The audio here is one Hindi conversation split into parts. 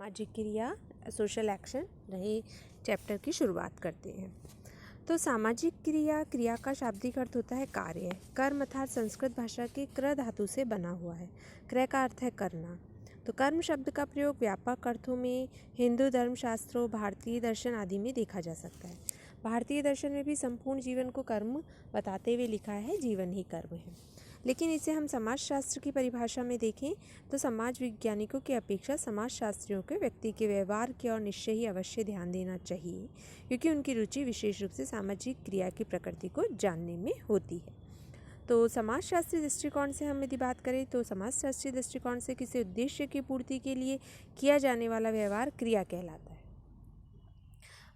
सामाजिक क्रिया सोशल एक्शन रहे चैप्टर की शुरुआत करते हैं। तो सामाजिक क्रिया का शाब्दिक अर्थ होता है कार्य। कर्म अर्थात संस्कृत भाषा के क्र धातु से बना हुआ है। क्र का अर्थ है करना। तो कर्म शब्द का प्रयोग व्यापक अर्थों में हिंदू धर्मशास्त्रों, भारतीय दर्शन आदि में देखा जा सकता है। भारतीय दर्शन में भी संपूर्ण जीवन को कर्म बताते हुए लिखा है, जीवन ही कर्म है। लेकिन इसे हम समाजशास्त्र की परिभाषा में देखें तो समाज वैज्ञानिकों की अपेक्षा समाजशास्त्रियों के व्यक्ति के व्यवहार की ओर निश्चय ही अवश्य ध्यान देना चाहिए, क्योंकि उनकी रुचि विशेष रूप से सामाजिक क्रिया की प्रकृति को जानने में होती है। तो समाजशास्त्रीय दृष्टिकोण से हम यदि बात करें तो समाजशास्त्रीय दृष्टिकोण से किसी उद्देश्य की पूर्ति के लिए किया जाने वाला व्यवहार क्रिया कहलाता है।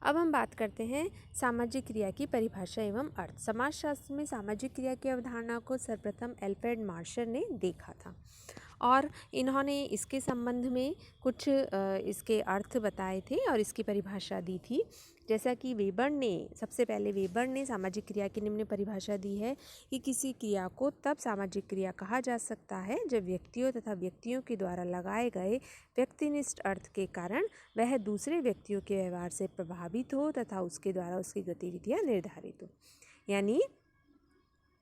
अब हम बात करते हैं सामाजिक क्रिया की परिभाषा एवं अर्थ। समाजशास्त्र में सामाजिक क्रिया की अवधारणा को सर्वप्रथम एल्फ्रेड मार्शल ने देखा था और इन्होंने इसके संबंध में कुछ इसके अर्थ बताए थे और इसकी परिभाषा दी थी। जैसा कि सबसे पहले वेबर ने सामाजिक क्रिया की निम्न परिभाषा दी है कि किसी क्रिया को तब सामाजिक क्रिया कहा जा सकता है जब व्यक्तियों तथा व्यक्तियों के द्वारा लगाए गए व्यक्तिनिष्ठ अर्थ के कारण वह दूसरे व्यक्तियों के व्यवहार से प्रभावित हो तथा उसके द्वारा उसकी गतिविधियाँ निर्धारित हो। यानी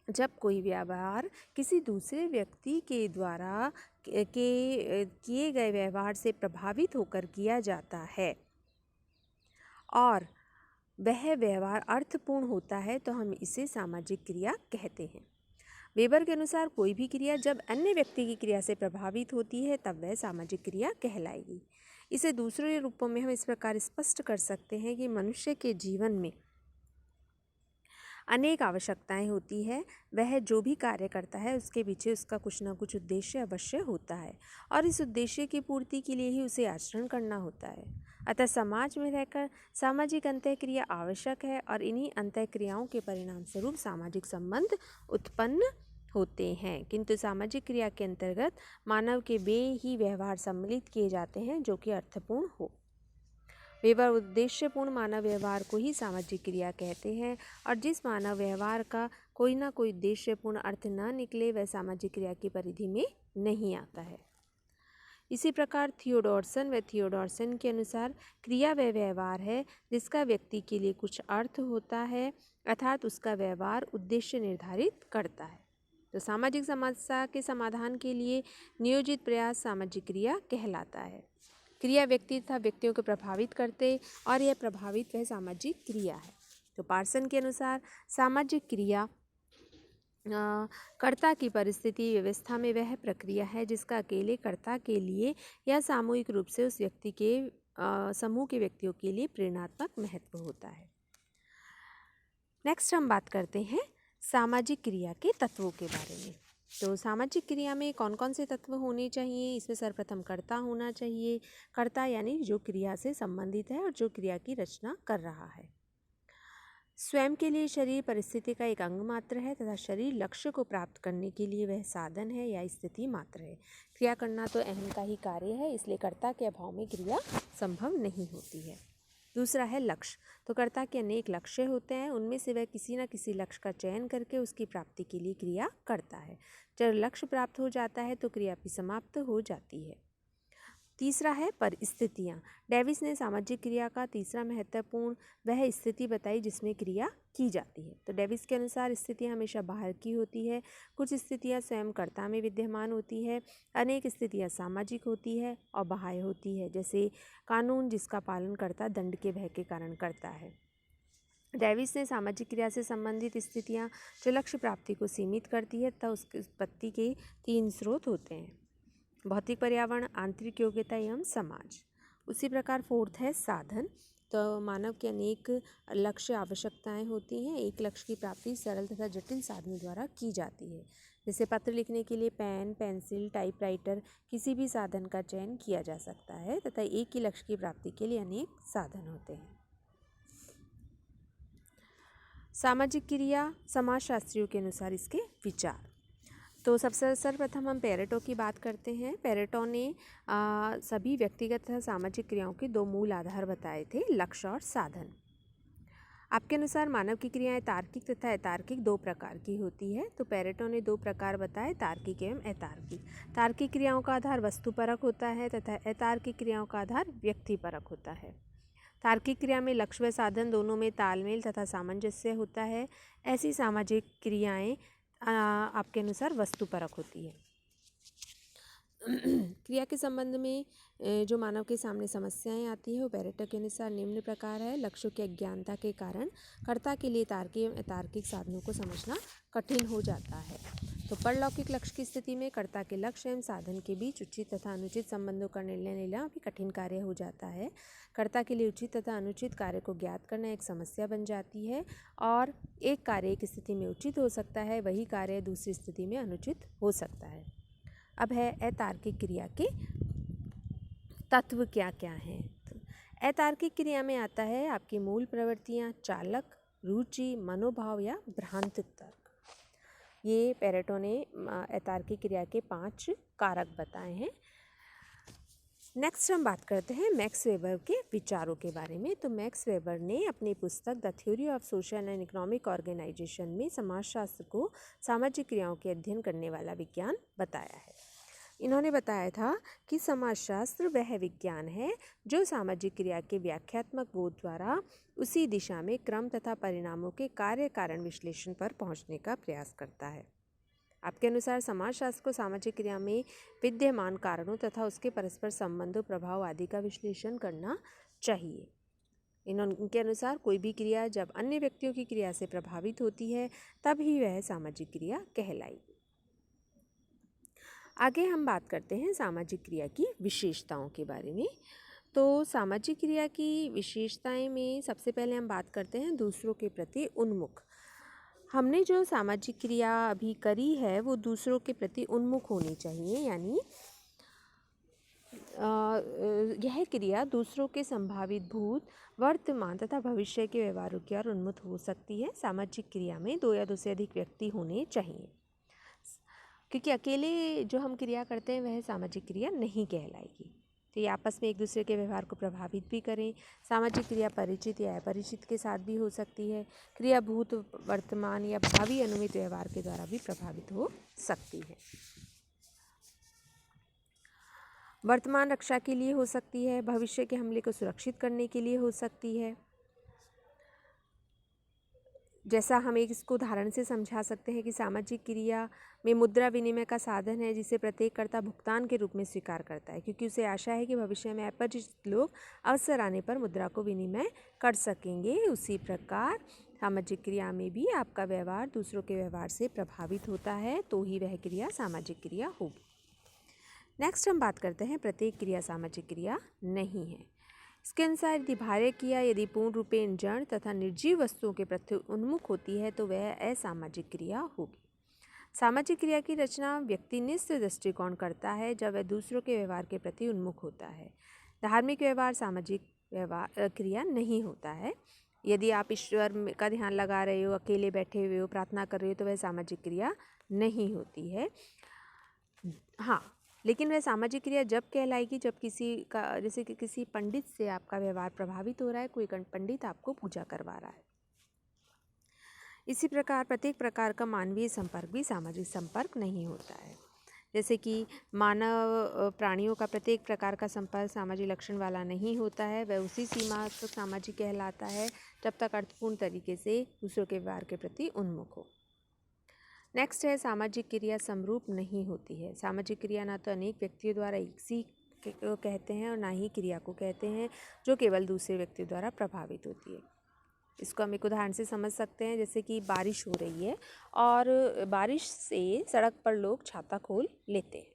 जब कोई व्यवहार किसी दूसरे व्यक्ति के द्वारा किए गए व्यवहार से प्रभावित होकर किया जाता है और वह व्यवहार अर्थपूर्ण होता है तो हम इसे सामाजिक क्रिया कहते हैं। वेबर के अनुसार कोई भी क्रिया जब अन्य व्यक्ति की क्रिया से प्रभावित होती है तब वह सामाजिक क्रिया कहलाएगी। इसे दूसरे रूपों में हम इस प्रकार स्पष्ट कर सकते हैं कि मनुष्य के जीवन में अनेक आवश्यकताएं होती है। वह जो भी कार्य करता है उसके पीछे उसका कुछ ना कुछ उद्देश्य अवश्य होता है और इस उद्देश्य की पूर्ति के लिए ही उसे आचरण करना होता है। अतः समाज में रहकर सामाजिक अंतःक्रिया आवश्यक है और इन्हीं अंतःक्रियाओं के परिणाम स्वरूप सामाजिक संबंध उत्पन्न होते हैं। किंतु सामाजिक क्रिया के अंतर्गत मानव के वे ही व्यवहार सम्मिलित किए जाते हैं जो कि अर्थपूर्ण हो। वेबर उद्देश्यपूर्ण मानव व्यवहार को ही सामाजिक क्रिया कहते हैं और जिस मानव व्यवहार का कोई ना कोई उद्देश्यपूर्ण अर्थ न निकले वह सामाजिक क्रिया की परिधि में नहीं आता है। इसी प्रकार थियोडोरसन के अनुसार क्रिया वह व्यवहार है जिसका व्यक्ति के लिए कुछ अर्थ होता है अर्थात उसका व्यवहार उद्देश्य निर्धारित करता है। तो सामाजिक समस्या के समाधान के लिए नियोजित प्रयास सामाजिक क्रिया कहलाता है। क्रिया व्यक्ति तथा व्यक्तियों को प्रभावित करते और यह प्रभावित वह सामाजिक क्रिया है। तो पार्सन के अनुसार सामाजिक क्रिया कर्ता की परिस्थिति व्यवस्था में वह प्रक्रिया है जिसका अकेले कर्ता के लिए या सामूहिक रूप से उस व्यक्ति के समूह के व्यक्तियों के लिए प्रेरणात्मक महत्व होता है। नेक्स्ट हम बात करते हैं सामाजिक क्रिया के तत्वों के बारे में। तो सामाजिक क्रिया में कौन कौन से तत्व होने चाहिए? इसमें सर्वप्रथम कर्ता होना चाहिए। कर्ता यानी जो क्रिया से संबंधित है और जो क्रिया की रचना कर रहा है। स्वयं के लिए शरीर परिस्थिति का एक अंग मात्र है तथा शरीर लक्ष्य को प्राप्त करने के लिए वह साधन है या स्थिति मात्र है। क्रिया करना तो अहम का ही कार्य है, इसलिए कर्ता के अभाव में क्रिया संभव नहीं होती है। दूसरा है लक्ष्य। तो कर्ता के अनेक लक्ष्य होते हैं, उनमें से वह किसी न किसी लक्ष्य का चयन करके उसकी प्राप्ति के लिए क्रिया करता है। जब लक्ष्य प्राप्त हो जाता है तो क्रिया भी समाप्त हो जाती है। तीसरा है परिस्थितियाँ। डेविस ने सामाजिक क्रिया का तीसरा महत्वपूर्ण वह स्थिति बताई जिसमें क्रिया की जाती है। तो डेविस के अनुसार स्थितियाँ हमेशा बाहर की होती है, कुछ स्थितियाँ स्वयं कर्ता में विद्यमान होती है, अनेक स्थितियाँ सामाजिक होती है और बाह्य होती है, जैसे कानून जिसका पालन कर्ता दंड के भय के कारण करता है। डेविस ने सामाजिक क्रिया से संबंधित स्थितियाँ जो लक्ष्य प्राप्ति को सीमित करती है तथा उसकी उत्पत्ति के 3 स्रोत होते हैं: भौतिक पर्यावरण, आंतरिक योग्यता एवं समाज। उसी प्रकार फोर्थ है साधन। तो मानव के अनेक लक्ष्य आवश्यकताएं होती हैं। एक लक्ष्य की प्राप्ति सरल तथा जटिल साधनों द्वारा की जाती है, जैसे पत्र लिखने के लिए पेन, पेंसिल, टाइपराइटर, किसी भी साधन का चयन किया जा सकता है तथा एक ही लक्ष्य की प्राप्ति के लिए अनेक साधन होते हैं। सामाजिक क्रिया समाजशास्त्रियों के अनुसार इसके विचार। तो सबसे सर्वप्रथम हम पेरेटो की बात करते हैं। पेरेटो ने सभी व्यक्तिगत तथा सामाजिक क्रियाओं के 2 मूल आधार बताए थे, लक्ष्य और साधन। आपके अनुसार मानव की क्रियाएं तार्किक तथा अतार्किक दो प्रकार की होती है। तो पेरेटो ने दो प्रकार बताए, तार्किक एवं अतार्किक। तार्किक क्रियाओं का आधार वस्तुपरक होता है तथा अतार्किक क्रियाओं का आधार व्यक्तिपरक होता है। तार्किक क्रिया में लक्ष्य व साधन दोनों में तालमेल तथा सामंजस्य होता है। ऐसी सामाजिक क्रियाएं आपके अनुसार वस्तुपरक होती है। क्रिया के संबंध में जो मानव के सामने समस्याएं आती है वो पेरेटो के अनुसार निम्न प्रकार है। लक्ष्यों की अज्ञानता के कारण कर्ता के लिए तार्किक एवं अतार्किक साधनों को समझना कठिन हो जाता है। तो परलौकिक लक्ष्य की स्थिति में कर्ता के लक्ष्य एवं साधन के बीच उचित तथा अनुचित संबंधों का निर्णय लेना भी कठिन कार्य हो जाता है। कर्ता के लिए उचित तथा अनुचित कार्य को ज्ञात करना एक समस्या बन जाती है और एक कार्य एक स्थिति में उचित हो सकता है, वही कार्य दूसरी स्थिति में अनुचित हो सकता है। अब है अतार्किक क्रिया के तत्व क्या क्या हैं। तो अतार्किक क्रिया में आता है आपकी मूल प्रवृत्तियाँ, चालक, रुचि, मनोभाव या भ्रांतिक तर्क। ये पेरेटो ने अतार्किक क्रिया के 5 कारक बताए हैं। नेक्स्ट हम बात करते हैं मैक्स वेबर के विचारों के बारे में। तो मैक्स वेबर ने अपनी पुस्तक the theory of social and economic organisation में समाजशास्त्र को सामाजिक क्रियाओं के अध्ययन करने वाला विज्ञान बताया है। इन्होंने बताया था कि समाजशास्त्र वह विज्ञान है जो सामाजिक क्रिया के व्याख्यात्मक बोध द्वारा उसी दिशा में क्रम तथा परिणामों के कार्य कारण विश्लेषण पर पहुंचने का प्रयास करता है। आपके अनुसार समाजशास्त्र को सामाजिक क्रिया में विद्यमान कारणों तथा उसके परस्पर संबंधों, प्रभाव आदि का विश्लेषण करना चाहिए। इनके अनुसार कोई भी क्रिया जब अन्य व्यक्तियों की क्रिया से प्रभावित होती है तभी वह सामाजिक क्रिया कहलाएगी। आगे हम बात करते हैं सामाजिक क्रिया की विशेषताओं के बारे में। तो सामाजिक क्रिया की विशेषताएं में सबसे पहले हम बात करते हैं दूसरों के प्रति उन्मुख। हमने जो सामाजिक क्रिया अभी करी है वो दूसरों के प्रति उन्मुख होनी चाहिए, यानी यह क्रिया दूसरों के संभावित भूत, वर्तमान तथा भविष्य के व्यवहारों की ओर उन्मुख हो सकती है। सामाजिक क्रिया में 2 या 2 से अधिक व्यक्ति होने चाहिए, क्योंकि अकेले जो हम क्रिया करते हैं वह सामाजिक क्रिया नहीं कहलाएगी। तो ये आपस में एक दूसरे के व्यवहार को प्रभावित भी करें। सामाजिक क्रिया परिचित या अपरिचित के साथ भी हो सकती है। क्रिया भूत, वर्तमान या भावी अनुमित व्यवहार के द्वारा भी प्रभावित हो सकती है। वर्तमान रक्षा के लिए हो सकती है, भविष्य के हमले को सुरक्षित करने के लिए हो सकती है। जैसा हम एक इसको उदाहरण से समझा सकते हैं कि सामाजिक क्रिया में मुद्रा विनिमय का साधन है जिसे प्रत्येक कर्ता भुगतान के रूप में स्वीकार करता है, क्योंकि उसे आशा है कि भविष्य में अपरिचित लोग अवसर आने पर मुद्रा को विनिमय कर सकेंगे। उसी प्रकार सामाजिक क्रिया में भी आपका व्यवहार दूसरों के व्यवहार से प्रभावित होता है तो ही वह क्रिया सामाजिक क्रिया होगी। नेक्स्ट हम बात करते हैं प्रत्येक क्रिया सामाजिक क्रिया नहीं है। इसके अनुसार यदि बाह्य क्रिया यदि पूर्ण रूपेण जड़ तथा निर्जीव वस्तुओं के प्रति उन्मुख होती है तो वह असामाजिक क्रिया होगी। सामाजिक क्रिया की रचना व्यक्तिनिष्ठ दृष्टिकोण करता है जब वह दूसरों के व्यवहार के प्रति उन्मुख होता है। धार्मिक व्यवहार सामाजिक व्यवहार क्रिया नहीं होता है। यदि आप ईश्वर का ध्यान लगा रहे हो, अकेले बैठे हुए हो, प्रार्थना कर रहे हो तो वह सामाजिक क्रिया नहीं होती है। हाँ, लेकिन वह सामाजिक क्रिया जब कहलाएगी जब किसी का, जैसे कि किसी पंडित से आपका व्यवहार प्रभावित हो रहा है, कोई पंडित आपको पूजा करवा रहा है। इसी प्रकार प्रत्येक प्रकार का मानवीय संपर्क भी सामाजिक संपर्क नहीं होता है। जैसे कि मानव प्राणियों का प्रत्येक प्रकार का संपर्क सामाजिक लक्षण वाला नहीं होता है, वह उसी सीमा तक सामाजिक कहलाता है जब तक अर्थपूर्ण तरीके से दूसरों के व्यवहार के प्रति उन्मुख हो। नेक्स्ट है सामाजिक क्रिया समरूप नहीं होती है। सामाजिक क्रिया ना तो अनेक व्यक्तियों द्वारा एक सी को कहते हैं और ना ही क्रिया को कहते हैं जो केवल दूसरे व्यक्ति द्वारा प्रभावित होती है। इसको हम एक उदाहरण से समझ सकते हैं, जैसे कि बारिश हो रही है और बारिश से सड़क पर लोग छाता खोल लेते हैं,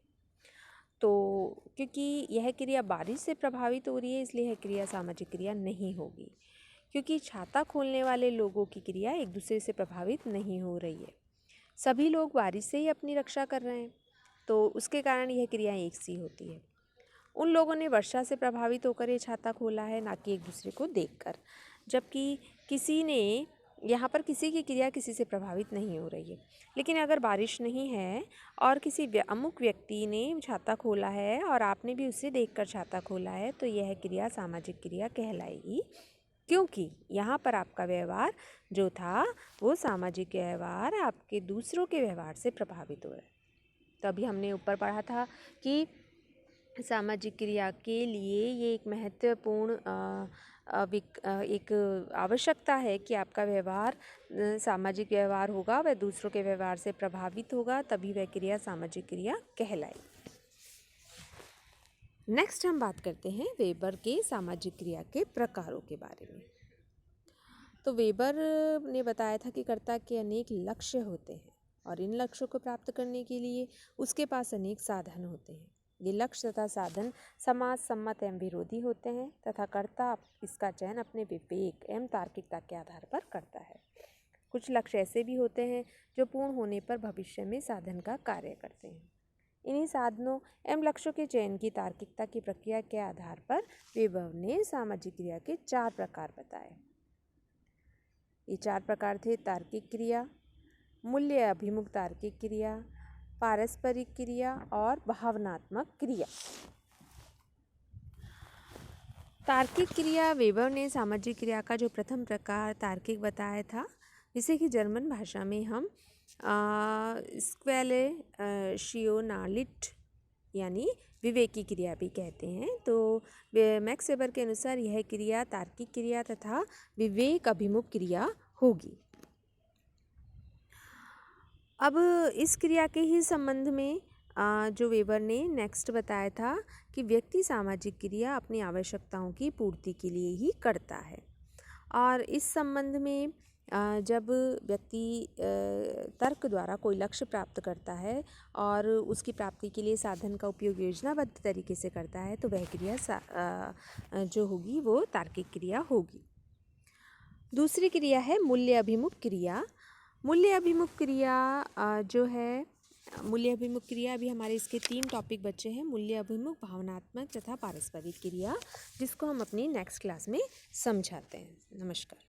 तो क्योंकि यह क्रिया बारिश से प्रभावित हो रही है इसलिए यह क्रिया सामाजिक क्रिया नहीं होगी, क्योंकि छाता खोलने वाले लोगों की क्रिया एक दूसरे से प्रभावित नहीं हो रही है। सभी लोग बारिश से ही अपनी रक्षा कर रहे हैं तो उसके कारण यह क्रिया एक सी होती है। उन लोगों ने वर्षा से प्रभावित होकर ये छाता खोला है, ना कि एक दूसरे को देखकर, जबकि किसी ने यहाँ पर किसी की क्रिया किसी से प्रभावित नहीं हो रही है। लेकिन अगर बारिश नहीं है और किसी अमुक व्यक्ति ने छाता खोला है और आपने भी उसे देखकर छाता खोला है तो यह क्रिया सामाजिक क्रिया कहलाएगी। क्योंकि यहाँ पर आपका व्यवहार जो था वो सामाजिक व्यवहार आपके दूसरों के व्यवहार से प्रभावित हो रहा है। तो अभी हमने ऊपर पढ़ा था कि सामाजिक क्रिया के लिए ये एक महत्वपूर्ण एक आवश्यकता है कि आपका व्यवहार सामाजिक व्यवहार होगा, वह दूसरों के व्यवहार से प्रभावित होगा, तभी वह क्रिया सामाजिक क्रिया कहलाएगी। नेक्स्ट हम बात करते हैं वेबर के सामाजिक क्रिया के प्रकारों के बारे में। तो वेबर ने बताया था कि कर्ता के अनेक लक्ष्य होते हैं और इन लक्ष्यों को प्राप्त करने के लिए उसके पास अनेक साधन होते हैं। ये लक्ष्य तथा साधन समाज सम्मत एवं विरोधी होते हैं तथा कर्ता इसका चयन अपने विवेक एवं तार्किकता के आधार पर करता है। कुछ लक्ष्य ऐसे भी होते हैं जो पूर्ण होने पर भविष्य में साधन का कार्य करते हैं। इन्हीं साधनों एवं लक्ष्यों के चयन की तार्किकता की प्रक्रिया के आधार पर वेबर ने सामाजिक क्रिया के 4 प्रकार बताए। ये 4 प्रकार थे: तार्किक क्रिया, मूल्य अभिमुख तार्किक क्रिया, पारस्परिक क्रिया और भावनात्मक क्रिया। तार्किक क्रिया वेबर ने सामाजिक क्रिया का जो प्रथम प्रकार तार्किक बताया था, जिसे कि जर्मन भाषा में हम स्क्वेलेशियोनालिट यानी विवेकी क्रिया भी कहते हैं। तो मैक्स वेबर के अनुसार यह क्रिया तार्किक क्रिया तथा विवेक अभिमुख क्रिया होगी। अब इस क्रिया के ही संबंध में जो वेबर ने नेक्स्ट बताया था कि व्यक्ति सामाजिक क्रिया अपनी आवश्यकताओं की पूर्ति के लिए ही करता है। और इस संबंध में जब व्यक्ति तर्क द्वारा कोई लक्ष्य प्राप्त करता है और उसकी प्राप्ति के लिए साधन का उपयोग योजनाबद्ध तरीके से करता है, तो वह क्रिया जो होगी वो तार्किक क्रिया होगी। दूसरी क्रिया है मूल्य अभिमुख क्रिया। मूल्य अभिमुख क्रिया जो है मूल्य अभिमुख क्रिया, अभी हमारे इसके 3 टॉपिक बचे हैं: मूल्य अभिमुख, भावनात्मक तथा पारस्परिक क्रिया, जिसको हम अपनी नेक्स्ट क्लास में समझाते हैं। नमस्कार।